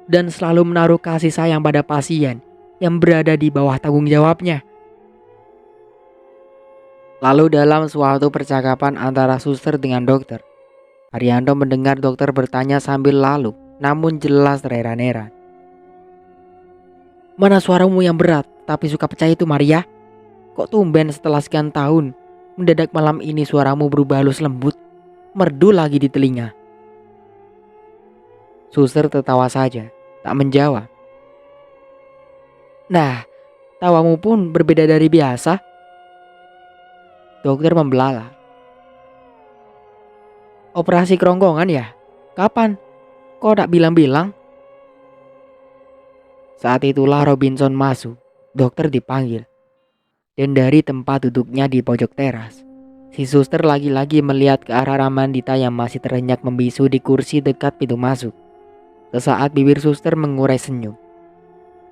Speaker 2: dan selalu menaruh kasih sayang pada pasien yang berada di bawah tanggung jawabnya.
Speaker 1: Lalu dalam suatu percakapan antara suster dengan dokter, Haryanto mendengar dokter bertanya sambil lalu, namun jelas terheran-heran.
Speaker 2: Mana suaramu yang berat tapi suka pecah itu, Maria? Kok tumben setelah sekian tahun, mendadak malam ini suaramu berubah halus lembut, merdu lagi di telinga?
Speaker 1: Suster tertawa saja, tak menjawab.
Speaker 2: Nah, tawamu pun berbeda dari biasa.
Speaker 1: Dokter membelalak.
Speaker 2: Operasi kerongkongan ya? Kapan? Kok tak bilang-bilang?
Speaker 1: Saat itulah Robinson masuk. Dokter dipanggil. Dan dari tempat duduknya di pojok teras, si suster lagi-lagi melihat ke arah Ramandita yang masih terenyak membisu di kursi dekat pintu masuk. Sesaat bibir suster mengurai senyum.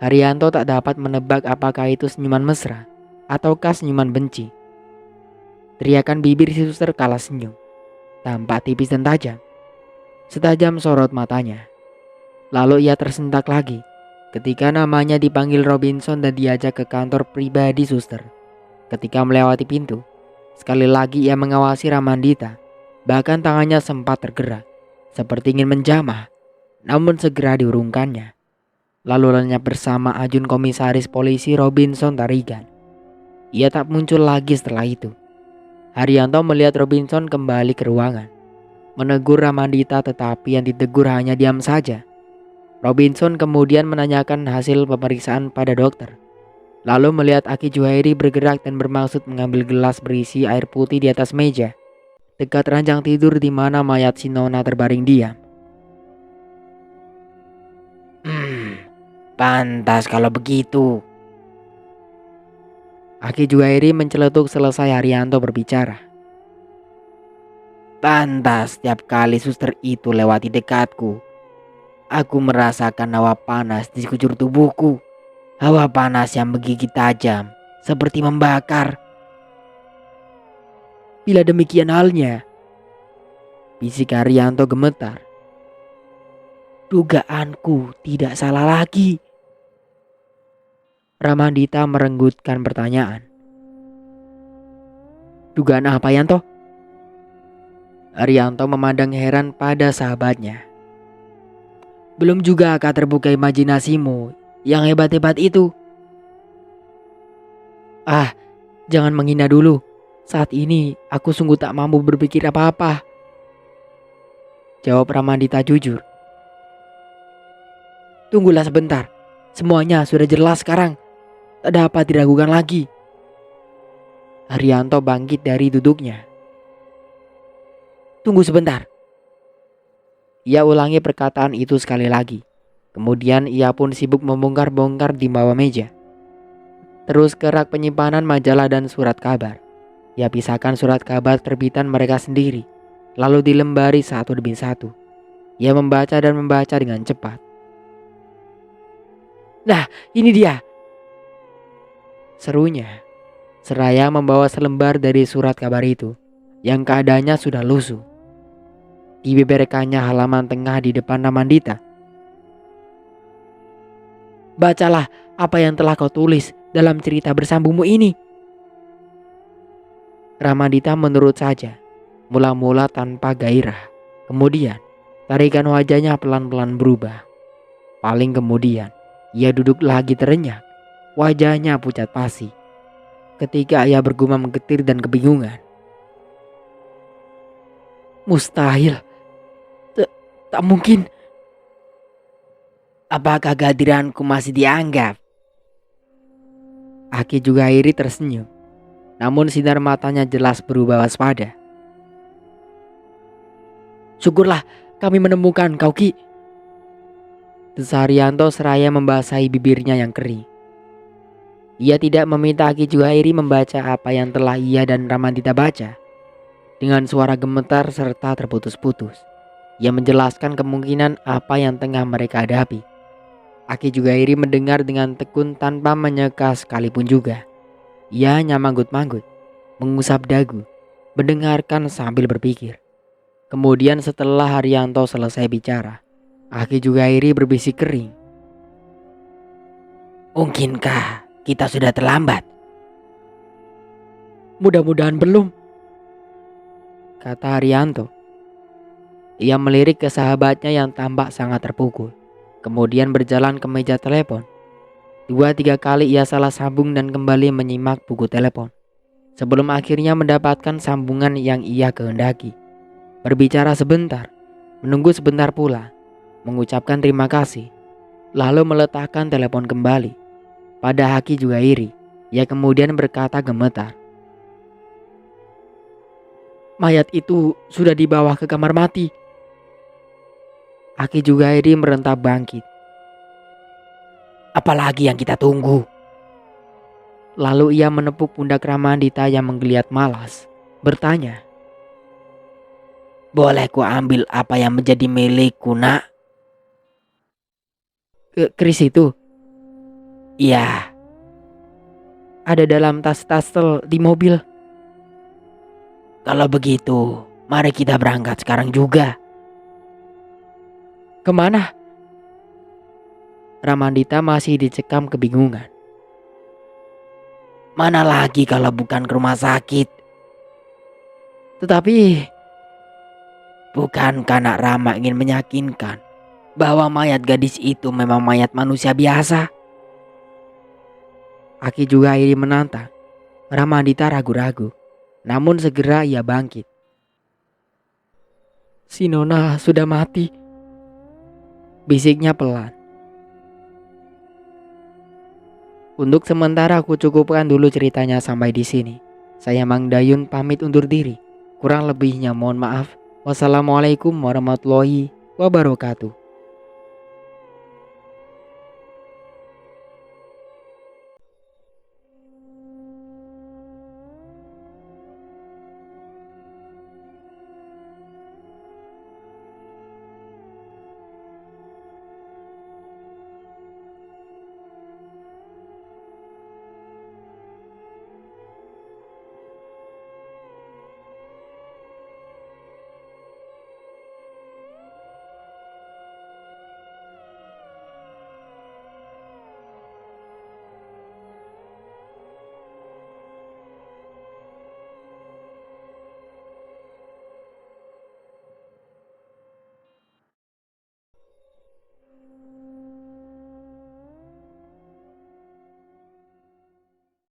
Speaker 1: Haryanto tak dapat menebak apakah itu senyuman mesra ataukah senyuman benci. Teriakan bibir si suster kalah senyum, tampak tipis dan tajam, setajam sorot matanya. Lalu ia tersentak lagi ketika namanya dipanggil Robinson dan diajak ke kantor pribadi suster. Ketika melewati pintu, sekali lagi ia mengawasi Ramandita. Bahkan tangannya sempat tergerak, seperti ingin menjamah, namun segera diurungkannya. Lalu lenyap bersama ajun komisaris polisi Robinson Tarigan. Ia tak muncul lagi setelah itu. Haryanto melihat Robinson kembali ke ruangan, menegur Ramandita, tetapi yang ditegur hanya diam saja. Robinson kemudian menanyakan hasil pemeriksaan pada dokter, lalu melihat Aki Juwairi bergerak dan bermaksud mengambil gelas berisi air putih di atas meja dekat ranjang tidur di mana mayat si Nona terbaring diam.
Speaker 2: Pantas kalau begitu,
Speaker 1: Aki Juwairi menceletuk selesai Haryanto berbicara.
Speaker 2: Pantas setiap kali suster itu lewati dekatku, aku merasakan hawa panas di sekujur tubuhku. Hawa panas yang menggigit tajam, seperti membakar.
Speaker 1: Bila demikian halnya, bisik Haryanto gemetar.
Speaker 2: Dugaanku tidak salah lagi.
Speaker 1: Ramandita merenggutkan pertanyaan. Dugaan apa, Yanto? Haryanto memandang heran pada sahabatnya. Belum juga akan terbuka imajinasimu yang hebat-hebat itu. Ah, jangan menghina dulu. Saat ini aku sungguh tak mampu berpikir apa-apa, jawab Ramandita jujur. Tunggulah sebentar. Semuanya sudah jelas sekarang. Tak dapat diragukan lagi. Haryanto bangkit dari duduknya. Tunggu sebentar. Ia ulangi perkataan itu sekali lagi. Kemudian ia pun sibuk membongkar-bongkar di bawah meja. Terus ke rak penyimpanan majalah dan surat kabar. Ia pisahkan surat kabar terbitan mereka sendiri, lalu dilembari satu demi satu. Ia membaca dan membaca dengan cepat. Nah, ini dia, serunya, seraya membawa selembar dari surat kabar itu, yang keadaannya sudah lusuh. Dibeberkannya halaman tengah di depan Ramandita. Bacalah apa yang telah kau tulis dalam cerita bersambungmu ini. Ramandita menurut saja, mula-mula tanpa gairah. Kemudian tarikan wajahnya pelan-pelan berubah. Paling kemudian ia duduk lagi terenyak, wajahnya pucat pasi. Ketika ia bergumam getir dan kebingungan. Mustahil. Tak mungkin.
Speaker 2: Apakah kehadiranku masih dianggap?
Speaker 1: Aki juga iri tersenyum. Namun sinar matanya jelas berubah waspada. Syukurlah kami menemukan kau, Ki. Desa Haryanto seraya membasahi bibirnya yang kering. Ia tidak meminta Aki Juhairi membaca apa yang telah ia dan Ramandita baca. Dengan suara gemetar serta terputus-putus, ia menjelaskan kemungkinan apa yang tengah mereka hadapi. Aki Juhairi mendengar dengan tekun tanpa menyeka sekalipun juga. Ia hanya manggut-manggut, mengusap dagu, mendengarkan sambil berpikir. Kemudian setelah Haryanto selesai bicara, Aki Juhairi berbisik kering.
Speaker 2: Mungkinkah kita sudah terlambat?
Speaker 1: Mudah-mudahan belum, kata Haryanto. Ia melirik ke sahabatnya yang tampak sangat terpukul. Kemudian berjalan ke meja telepon. 2-3 kali ia salah sambung dan kembali menyimak buku telepon. Sebelum akhirnya mendapatkan sambungan yang ia kehendaki. Berbicara sebentar, menunggu sebentar pula, mengucapkan terima kasih, lalu meletakkan telepon kembali. Pada Aki Juhairi, ia kemudian berkata gemetar. Mayat itu sudah dibawa ke kamar mati. Aki Juhairi merentak bangkit.
Speaker 2: Apalagi yang kita tunggu?
Speaker 1: Lalu ia menepuk pundak Ramandita yang menggeliat malas, bertanya.
Speaker 2: Boleh ku ambil apa yang menjadi milikku, nak?
Speaker 1: Keris itu?
Speaker 2: Iya.
Speaker 1: Ada dalam tas tastel di mobil.
Speaker 2: Kalau begitu, mari kita berangkat sekarang juga.
Speaker 1: Kemana? Ramandita masih dicekam kebingungan.
Speaker 2: Mana lagi kalau bukan ke rumah sakit?
Speaker 1: Tetapi,
Speaker 2: bukankah Nak Rama ingin meyakinkan bahwa mayat gadis itu memang mayat manusia biasa?
Speaker 1: Aki Juhairi menantang. Ramandita ragu-ragu, namun segera ia bangkit. Si Nona sudah mati, bisiknya pelan. Untuk sementara aku cukupkan dulu ceritanya sampai di sini. Saya Mang Dayun pamit undur diri. Kurang lebihnya mohon maaf. Wassalamualaikum warahmatullahi wabarakatuh.